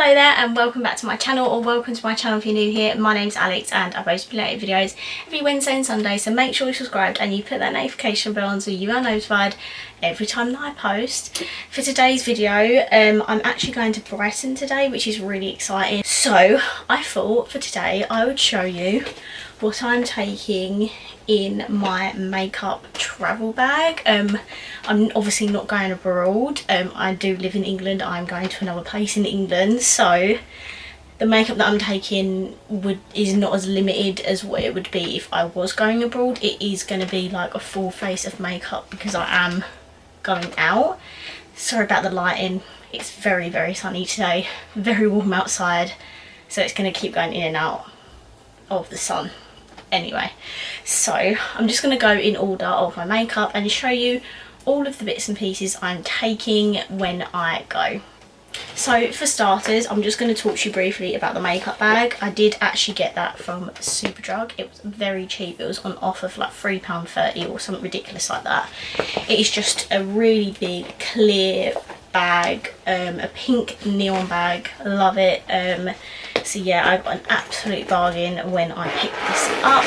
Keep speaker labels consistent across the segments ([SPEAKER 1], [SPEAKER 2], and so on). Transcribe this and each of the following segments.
[SPEAKER 1] Hello there and welcome back to my channel, or welcome to my channel if you're new here. My name's Alex and I post related videos every Wednesday and Sunday, so make sure you're subscribed and you put that notification bell on so you are notified every time that I post. For today's video, I'm actually going to Brighton today, which is really exciting. So I thought for today I would show you what I'm taking in my makeup travel bag. I'm obviously not going abroad. I do live in England. I'm going to another place in England, so the makeup that I'm taking is not as limited as what it would be if I was going abroad. It is going to be like a full face of makeup because I am going out. Sorry about the lighting, it's very sunny today, very warm outside, so it's going to keep going in and out of the sun. Anyway, so I'm just going to go in order of my makeup and show you all of the bits and pieces I'm taking when I go. So for starters, I'm just going to talk to you briefly about the makeup bag. I did actually get that from Superdrug. It was very cheap. It was on offer for like £3.30 or something ridiculous like that. It is just a really big clear bag, a pink neon bag. I love it. So yeah, I got an absolute bargain when I picked this up.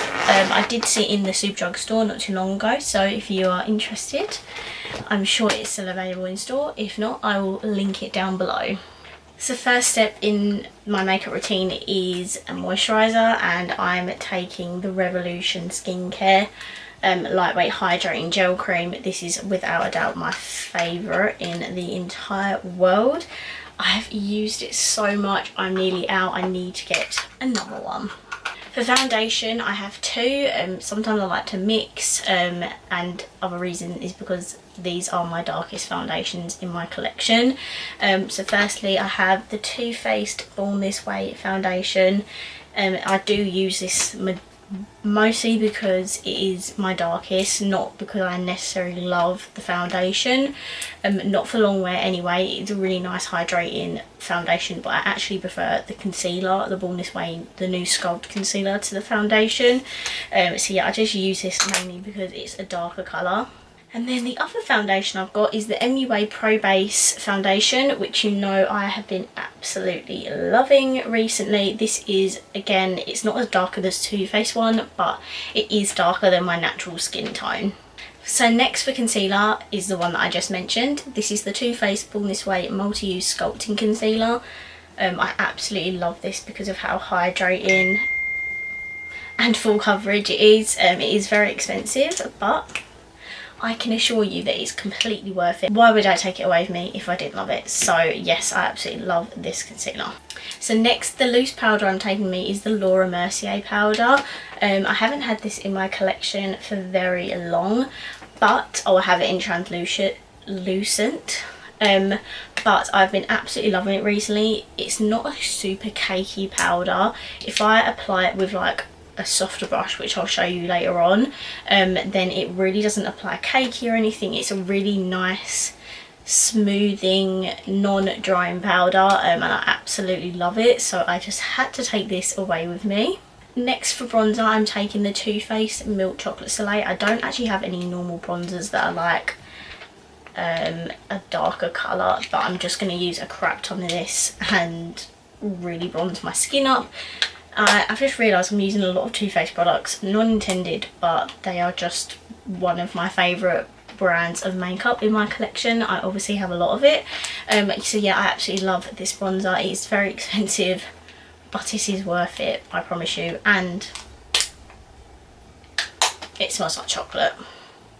[SPEAKER 1] I did see it in the Superdrug store not too long ago, so if you are interested, I'm sure it's still available in store. If not, I will link it down below. So first step in my makeup routine is a moisturiser, and I'm taking the Revolution Skincare lightweight hydrating gel cream. This is without a doubt my favourite in the entire world. I have used it so much, I'm nearly out. I need to get another one. For foundation, I have two. Sometimes I like to mix, and other reason is because these are my darkest foundations in my collection. So firstly, I have the Too Faced Born This Way foundation. I do use this mostly because it is my darkest, not because I necessarily love the foundation. Not for long wear anyway. It's a really nice hydrating foundation, but I actually prefer the concealer, the Born This Way, the new Sculpt concealer, to the foundation. So yeah, I just use this mainly because it's a darker colour. And then the other foundation I've got is the MUA Pro Base foundation, which you know I have been absolutely loving recently. This is, again, it's not as dark as the Too Faced one, but it is darker than my natural skin tone. So next for concealer is the one that I just mentioned. This is the Too Faced Born This Way Multi-Use Sculpting Concealer. I absolutely love this because of how hydrating and full coverage it is. It is very expensive, but I can assure you that it's completely worth it. Why would I take it away from me if I didn't love it? So yes, I absolutely love this concealer. So next, the loose powder I'm taking me is the Laura Mercier powder. I haven't had this in my collection for very long, but I'll have it in translucent. But I've been absolutely loving it recently. It's not a super cakey powder. If I apply it with like a softer brush, which I'll show you later on, then it really doesn't apply cakey or anything. It's a really nice smoothing, non-drying powder, and I absolutely love it, so I just had to take this away with me. Next for bronzer, I'm taking the Too Faced Milk Chocolate Soleil. I don't actually have any normal bronzers that are like a darker colour, but I'm just going to use a crap ton of this and really bronze my skin up. I've just realised I'm using a lot of Too Faced products, non-intended, but they are just one of my favourite brands of makeup in my collection. I obviously have a lot of it. So yeah, I absolutely love this bronzer. It's very expensive, but it is worth it, I promise you, and it smells like chocolate.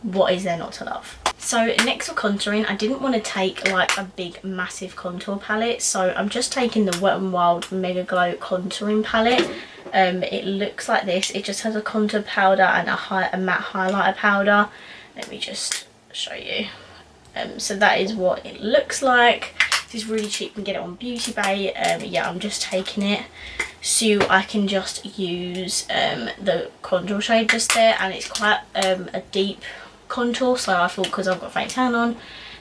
[SPEAKER 1] What is there not to love? So next for contouring, I didn't want to take like a big massive contour palette, so I'm just taking the Wet n Wild Mega Glow contouring palette. It looks like this. It just has a contour powder and a matte highlighter powder. Let me just show you. So that is what it looks like. This is really cheap. You can get it on Beauty Bay. Yeah, I'm just taking it so I can just use the contour shade just there, and it's quite a deep contour, so I thought, because I've got fake tan on,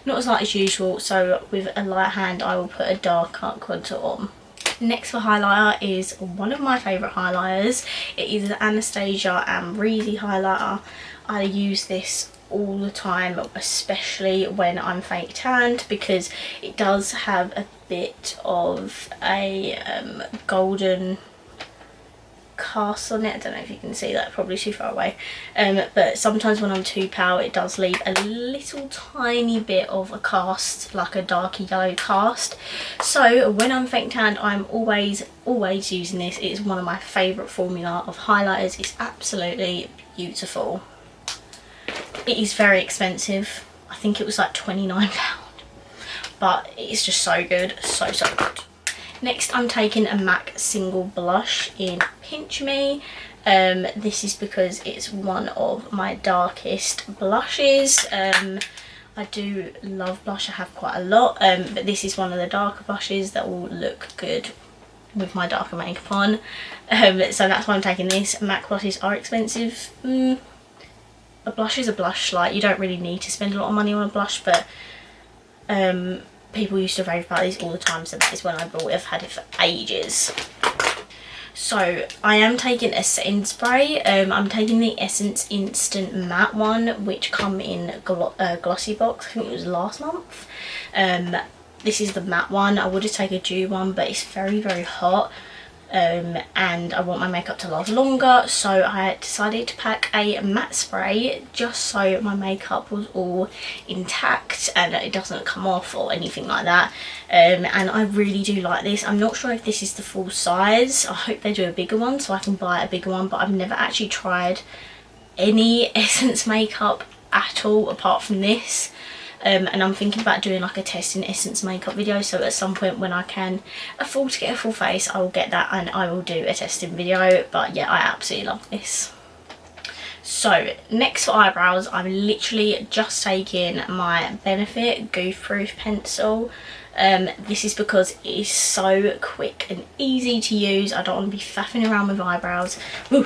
[SPEAKER 1] not as light as usual, so with a light hand I will put a darker contour on. Next for highlighter is one of my favourite highlighters. It is the Anastasia and Breezy highlighter. I use this all the time, especially when I'm fake tanned, because it does have a bit of a golden cast on it. I don't know if you can see that, probably too far away, but sometimes when I'm too pale it does leave a little tiny bit of a cast, like a darky yellow cast. So when I'm fake tanned, I'm always using this. It is one of my favourite formula of highlighters. It's absolutely beautiful. It is very expensive. I think it was like £29, but it's just so good, so good. Next I'm taking a MAC single blush in Pinch Me. This is because it's one of my darkest blushes. I do love blush, I have quite a lot, but this is one of the darker blushes that will look good with my darker makeup on. So that's why I'm taking this. MAC blushes are expensive. A blush is a blush, like you don't really need to spend a lot of money on a blush, but people used to rave about these all the time, so that is when I bought it. I've had it for ages. So I am taking a setting spray. I'm taking the Essence Instant Matte one, which come in glossy box. I think it was last month. This is the matte one. I would have taken a dew one, but it's very hot. And I want my makeup to last longer, so I decided to pack a matte spray just so my makeup was all intact and it doesn't come off or anything like that. And I really do like this. I'm not sure if this is the full size. I hope they do a bigger one so I can buy a bigger one, but I've never actually tried any Essence makeup at all apart from this. And I'm thinking about doing like a testing Essence makeup video, so at some point when I can afford to get a full face I will get that and I will do a testing video. But yeah, I absolutely love this. So next for eyebrows, I'm literally just taking my Benefit Goof Proof pencil. This is because it is so quick and easy to use. I don't want to be faffing around with eyebrows. Ooh,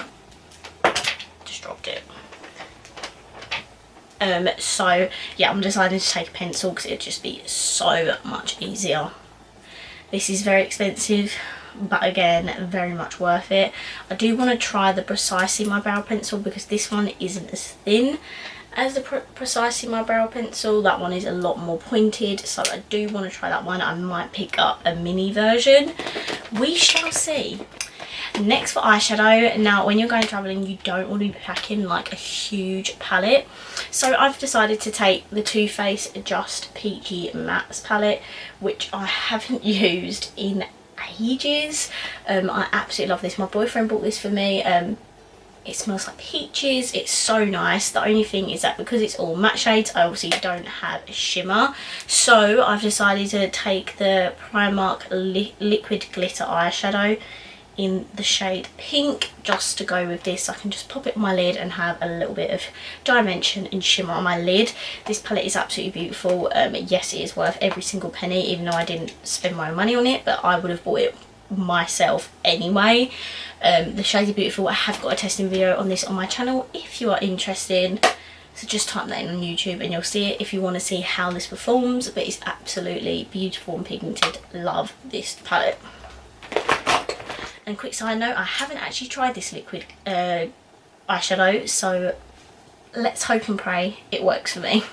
[SPEAKER 1] just dropped it. So yeah, I'm deciding to take a pencil because it'd just be so much easier. This is very expensive, but again very much worth it. I do want to try the Precisely My Brow pencil because this one isn't as thin as the Precisely My Brow pencil. That one is a lot more pointed, so I do want to try that one. I might pick up a mini version, we shall see. Next for eyeshadow. Now when you're going travelling you don't want to be packing like a huge palette, so I've decided to take the Too Faced Just Peachy Mattes palette, which I haven't used in ages. I absolutely love this. My boyfriend bought this for me. It smells like peaches. It's so nice. The only thing is that because it's all matte shades, I obviously don't have a shimmer, so I've decided to take the Primark liquid glitter eyeshadow in the shade Pink just to go with this. I can just pop it on my lid and have a little bit of dimension and shimmer on my lid. This palette is absolutely beautiful. Yes, it is worth every single penny, even though I didn't spend my money on it, but I would have bought it myself anyway. The shades are beautiful. I have got a testing video on this on my channel if you are interested, so just type that in on YouTube and you'll see it if you want to see how this performs. But it's absolutely beautiful and pigmented. Love this palette. And quick side note, I haven't actually tried this liquid eyeshadow, so let's hope and pray it works for me.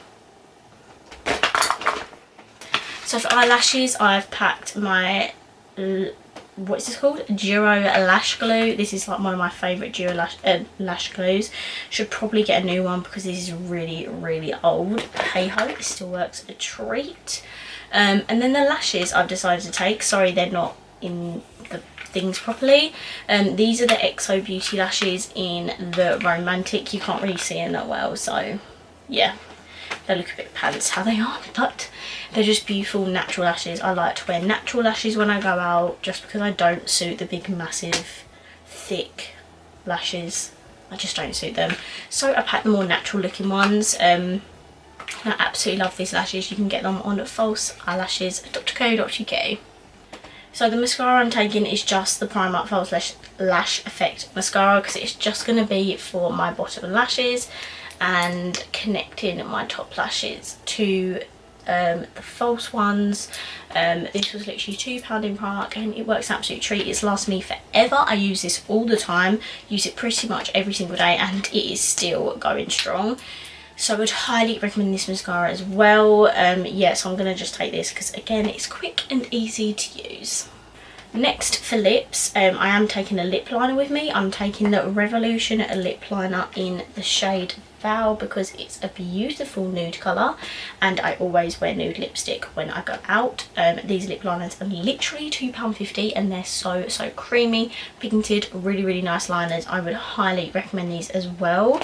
[SPEAKER 1] So for eyelashes, I've packed my, what is this called? Duro Lash Glue. This is like one of my favourite Duro lash glues. Should probably get a new one because this is really old. Hey ho, it still works a treat. And then the lashes I've decided to take, sorry they're not in the things properly. These are the EXO Beauty lashes in the Romantic. You can't really see them that well, so yeah, they look a bit pants how they are, but they're just beautiful natural lashes. I like to wear natural lashes when I go out just because I don't suit the big massive thick lashes. I just don't suit them, so I packed the more natural looking ones. I absolutely love these lashes. You can get them on falseeyelashes.co.uk. So the mascara I'm taking is just the Primark False Lash Effect mascara because it's just going to be for my bottom lashes and connecting my top lashes to the false ones. This was literally £2 in Primark and it works an absolute treat. It's lasted me forever. I use this all the time, use it pretty much every single day, and it is still going strong. So I would highly recommend this mascara as well. Yeah, so I'm going to just take this because again it's quick and easy to use. Next for lips, I am taking a lip liner with me. I'm taking the Revolution lip liner in the shade Vow because it's a beautiful nude colour and I always wear nude lipstick when I go out. These lip liners are literally £2.50 and they're so creamy, pigmented, really nice liners. I would highly recommend these as well.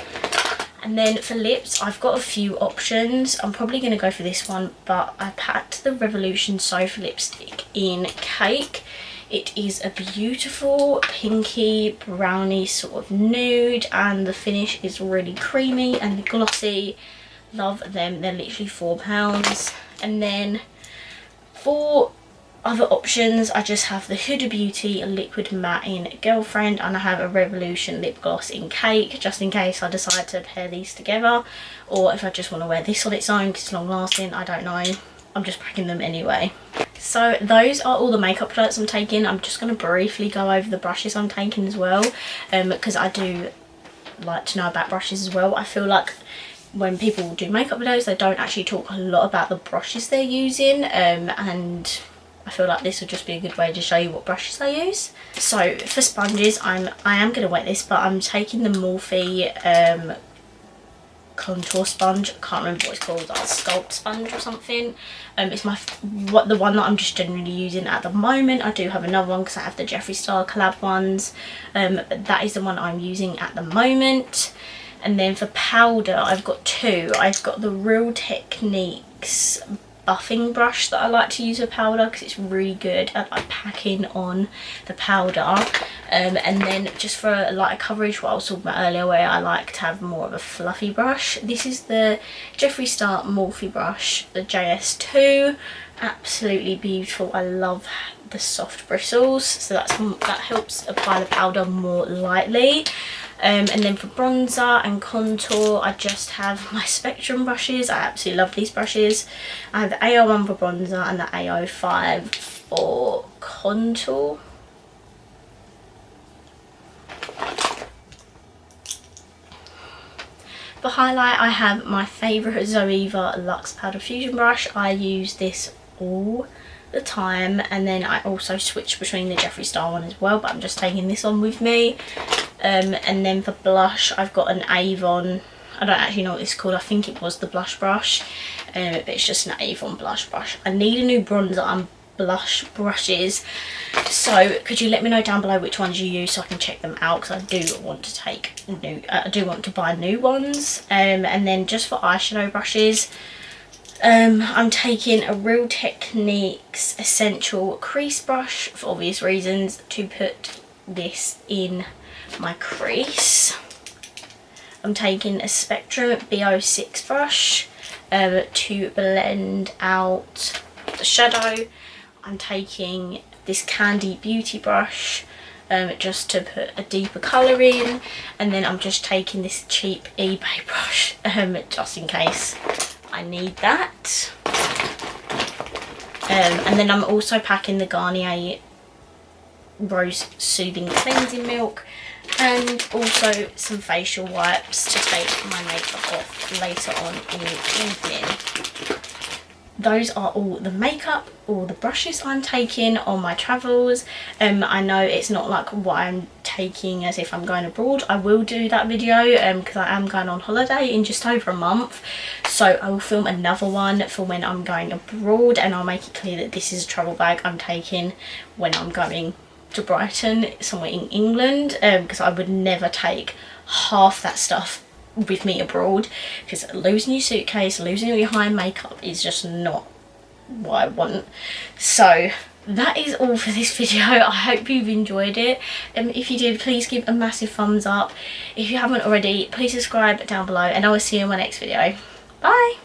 [SPEAKER 1] And then for lips, I've got a few options. I'm probably going to go for this one, but I packed the Revolution Sofa lipstick in Cake. It is a beautiful pinky brownie sort of nude and the finish is really creamy and glossy. Love them. They're literally £4. And then for other options, I just have the Huda Beauty liquid matte in Girlfriend and I have a Revolution lip gloss in Cake, just in case I decide to pair these together, or if I just want to wear this on its own because it's long lasting. I don't know, I'm just packing them anyway. So those are all the makeup products I'm taking. I'm just going to briefly go over the brushes I'm taking as well, because I do like to know about brushes as well. I feel like when people do makeup videos they don't actually talk a lot about the brushes they're using, and I feel like this would just be a good way to show you what brushes I use. So for sponges, I am going to wet this, but I'm taking the Morphe contour sponge. I can't remember what it's called, like sculpt sponge or something. It's the one that I'm just generally using at the moment. I do have another one because I have the Jeffree Star collab ones, but that is the one I'm using at the moment. And then for powder, I've got two. I've got the Real Techniques buffing brush that I like to use for powder because it's really good at like packing on the powder, and then just for a lighter coverage, what I was talking about earlier, where I like to have more of a fluffy brush. This is the Jeffree Star Morphe brush, the JS2. Absolutely beautiful. I love the soft bristles, so that helps apply the powder more lightly. And then for bronzer and contour, I just have my Spectrum brushes. I absolutely love these brushes. I have the AO1 for bronzer and the AO5 for contour. For highlight, I have my favourite Zoeva Luxe Powder Fusion brush. I use this all the time, and then I also switch between the Jeffree Star one as well, but I'm just taking this on with me. And then for blush, I've got an Avon, I don't actually know what this is called, I think it was the blush brush, but it's just an Avon blush brush. I need a new bronzer and blush brushes, so could you let me know down below which ones you use so I can check them out, because I do want to take new, I do want to buy new ones. And then just for eyeshadow brushes, I'm taking a Real Techniques Essential Crease Brush for obvious reasons, to put this in my crease. I'm taking a Spectrum B06 brush to blend out the shadow. I'm taking this Candy Beauty brush just to put a deeper colour in, and then I'm just taking this cheap eBay brush just in case I need that. And then I'm also packing the Garnier Rose Soothing Cleansing Milk, and also some facial wipes to take my makeup off later on in the evening. Those are all the makeup, all the brushes I'm taking on my travels. I know it's not like what I'm taking as if I'm going abroad. I will do that video because I am going on holiday in just over a month, so I will film another one for when I'm going abroad, and I'll make it clear that this is a travel bag I'm taking when I'm going to Brighton, somewhere in England, because I would never take half that stuff with me abroad, because losing your suitcase, losing all your high makeup is just not what I want. So that is all for this video. I hope you've enjoyed it. If you did, please give a massive thumbs up. If you haven't already, please subscribe down below, and I will see you in my next video. Bye.